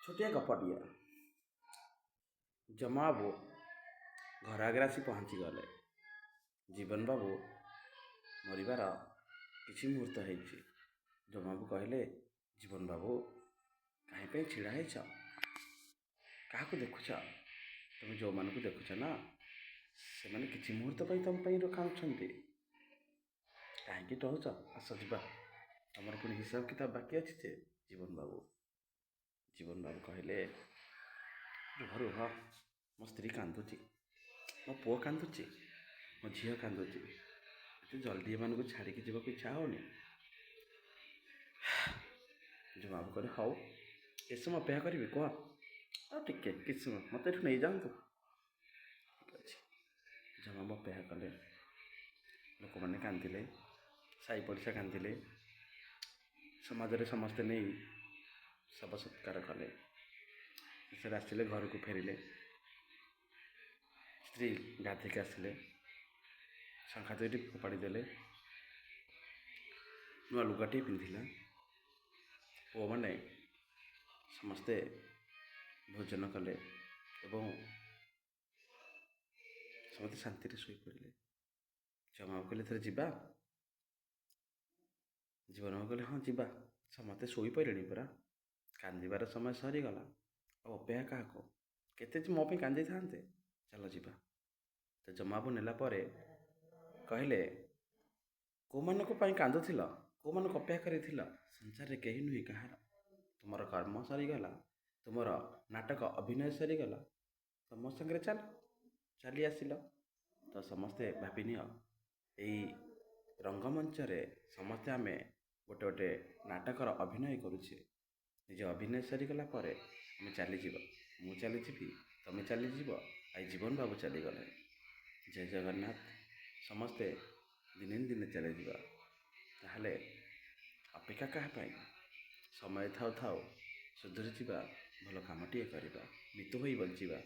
ଛୋଟିଆ ଗପଟିଏ। ଜମା ବାବୁ ଘର ଆଗରେ ଆସି ପହଞ୍ଚିଗଲେ। ଜୀବନ ବାବୁ ମରିବାର କିଛି ମୁହୂର୍ତ୍ତ ହେଇଛି। ଜମାବାବୁ କହିଲେ, ଜୀବନ ବାବୁ କାହିଁ ପାଇଁ ଛିଡ଼ା ହେଇଛ? କାହାକୁ ଦେଖୁଛ? ତୁମେ ଯେଉଁମାନଙ୍କୁ ଦେଖୁଛ ନା, ସେମାନେ କିଛି ମୁହୂର୍ତ୍ତ ପାଇଁ ତୁମ ପାଇଁ କାନ୍ଦୁଛନ୍ତି। କାହିଁକି ରହୁଛ? ଆସ ଯିବା, ତମର ପୁଣି ହିସାବ କିତାବ ବାକି ଅଛି ଯେ। ଜୀବନ ବାବୁ କହିଲେ, ରୁହ, ମୋ ସ୍ତ୍ରୀ କାନ୍ଦୁଛି, ମୋ ପୁଅ କାନ୍ଦୁଛି, ମୋ ଝିଅ କାନ୍ଦୁଛି। ଏତେ ଜଲ୍ଦି ଏମାନଙ୍କୁ ଛାଡ଼ିକି ଯିବାକୁ ଇଚ୍ଛା ହେଉନି। ଜମାବାବୁ କହିଲେ, ହଉ କେତେ ସମୟ ଅପେକ୍ଷା କରିବି କୁହ? ଆଉ ଟିକେ କିଛି ସମୟ, ମୋତେ ଏଠୁ ନେଇଯାଆନ୍ତୁ। ଠିକ୍ ଅଛି। ଜମାବାବୁ ଅପେକ୍ଷା କଲେ। ଲୋକମାନେ କାନ୍ଦିଲେ, ସାହି ପଡ଼ିଶା କାନ୍ଦିଲେ, ସମାଜରେ ସମସ୍ତେ ନେଇ ଶବ ସତ୍କାର କଲେ। ଶେଷରେ ଆସିଲେ, ଘରକୁ ଫେରିଲେ। ସ୍ତ୍ରୀ ଗାଧୋଇକି ଆସିଲେ, ଶଙ୍ଖା ଦୁଇଟି ଫୋପାଡ଼ି ଦେଲେ, ନୂଆ ଲୁଗାଟିଏ ପିନ୍ଧିଲା। ପୁଅମାନେ ସମସ୍ତେ ଭୋଜନ କଲେ ଏବଂ ସମସ୍ତେ ଶାନ୍ତିରେ ଶୋଇପଡ଼ିଲେ। ଜମାବାବୁ କହିଲେ, ଥରେ ଯିବା? ଜୀବନବାବୁ କହିଲେ, ହଁ ଯିବା। ସମସ୍ତେ ଶୋଇପଡ଼ିଲେଣି ପରା, କାନ୍ଦିବାର ସମୟ ସରିଗଲା। ଆଉ ଅପେକ୍ଷା କାହାକୁ? କେତେ ଯେ ମୋ ପାଇଁ କାନ୍ଦିଥାନ୍ତେ। ଚାଲ ଯିବା। ତ ଜମାବାବୁ ନେଲା ପରେ କହିଲେ, କେଉଁମାନଙ୍କ ପାଇଁ କାନ୍ଦୁଥିଲ? କେଉଁମାନଙ୍କୁ ଅପେକ୍ଷା କରିଥିଲ? ସଂସାରରେ କେହି ନୁହେଁ କାହାର। ତୁମର କର୍ମ ସରିଗଲା, ତୁମର ନାଟକ ଅଭିନୟ ସରିଗଲା, ତ ମୋ ସାଙ୍ଗରେ ଚାଲି ଆସିଲ। ତ ସମସ୍ତେ ଭାବିନିଅ, ଏଇ ରଙ୍ଗମଞ୍ଚରେ ସମସ୍ତେ ଆମେ ଗୋଟେ ନାଟକର ଅଭିନୟ କରୁଛେ। ନିଜ ଅଭିନୟ ସରିଗଲା ପରେ ଆମେ ଚାଲିଯିବା। ମୁଁ ଚାଲିଯିବି, ତମେ ଚାଲିଯିବ, ଆଉ ଜୀବନ ବାବୁ ଚାଲିଗଲେ। ଜୟ ଜଗନ୍ନାଥ। ସମସ୍ତେ ଦିନେ ଚାଲିଯିବା। ତାହେଲେ ଅପେକ୍ଷା କାହା ପାଇଁ? ସମୟ ଥାଉ ସୁଧୁରି ଯିବା, ଭଲ କାମଟିଏ କରିବା, ମିତୁ ହୋଇ ବଞ୍ଚିବା।